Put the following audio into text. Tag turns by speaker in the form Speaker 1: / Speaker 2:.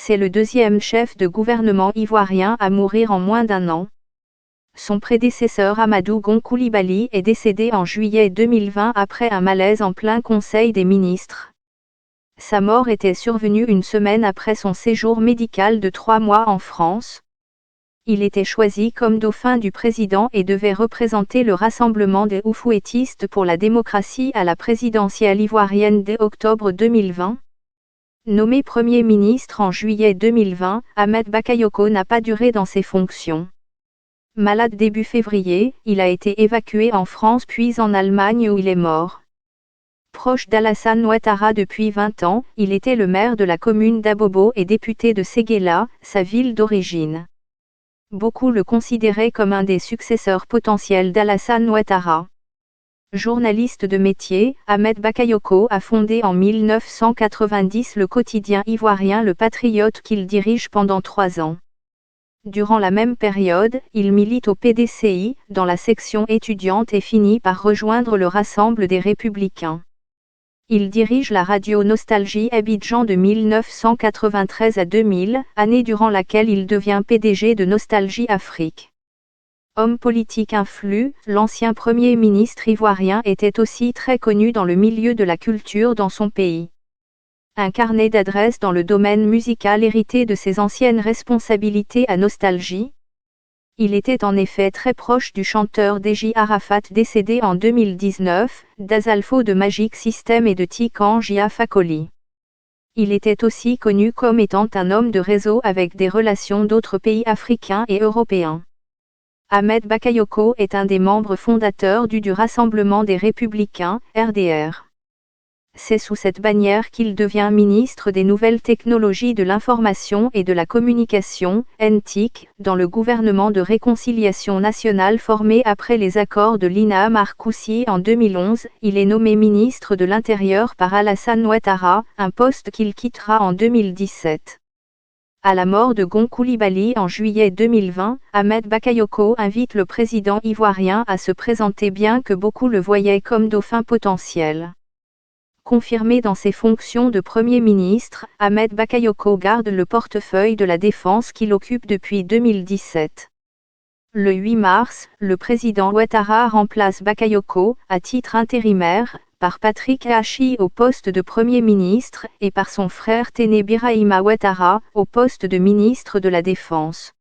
Speaker 1: C'est le deuxième chef de gouvernement ivoirien à mourir en moins d'un an. Son prédécesseur Amadou Gon Coulibaly est décédé en juillet 2020 après un malaise en plein Conseil des ministres. Sa mort était survenue une semaine après son séjour médical de 3 mois en France. Il était choisi comme dauphin du président et devait représenter le Rassemblement des Oufouettistes pour la démocratie à la présidentielle ivoirienne dès octobre 2020. Nommé Premier ministre en juillet 2020, Ahmed Bakayoko n'a pas duré dans ses fonctions. Malade début février, il a été évacué en France puis en Allemagne où il est mort. Proche d'Alassane Ouattara depuis 20 ans, il était le maire de la commune d'Abobo et député de Séguéla, sa ville d'origine. Beaucoup le considéraient comme un des successeurs potentiels d'Alassane Ouattara. Journaliste de métier, Ahmed Bakayoko a fondé en 1990 le quotidien ivoirien Le Patriote qu'il dirige pendant 3 ans. Durant la même période, il milite au PDCI, dans la section étudiante et finit par rejoindre le Rassemblement des Républicains. Il dirige la radio Nostalgie Abidjan de 1993 à 2000, année durant laquelle il devient PDG de Nostalgie Afrique. Homme politique influent, l'ancien Premier ministre ivoirien était aussi très connu dans le milieu de la culture dans son pays. Un carnet d'adresses dans le domaine musical hérité de ses anciennes responsabilités à Nostalgie. Il était en effet très proche du chanteur Deji Arafat décédé en 2019, d'Azalfo de Magic System et de Tikan Jia Fakoli. Il était aussi connu comme étant un homme de réseau avec des relations d'autres pays africains et européens. Ahmed Bakayoko est un des membres fondateurs du Rassemblement des Républicains, RDR. C'est sous cette bannière qu'il devient ministre des Nouvelles Technologies de l'Information et de la Communication, NTIC, dans le gouvernement de réconciliation nationale formé après les accords de l'INA Marcoussi en 2011. Il est nommé ministre de l'Intérieur par Alassane Ouattara, un poste qu'il quittera en 2017. À la mort de Gon Coulibaly en juillet 2020, Ahmed Bakayoko invite le président ivoirien à se présenter bien que beaucoup le voyaient comme dauphin potentiel. Confirmé dans ses fonctions de Premier ministre, Ahmed Bakayoko garde le portefeuille de la Défense qu'il occupe depuis 2017. Le 8 mars, le président Ouattara remplace Bakayoko, à titre intérimaire, par Patrick Hachi au poste de Premier ministre et par son frère Téné Birahima Ouattara, au poste de ministre de la Défense.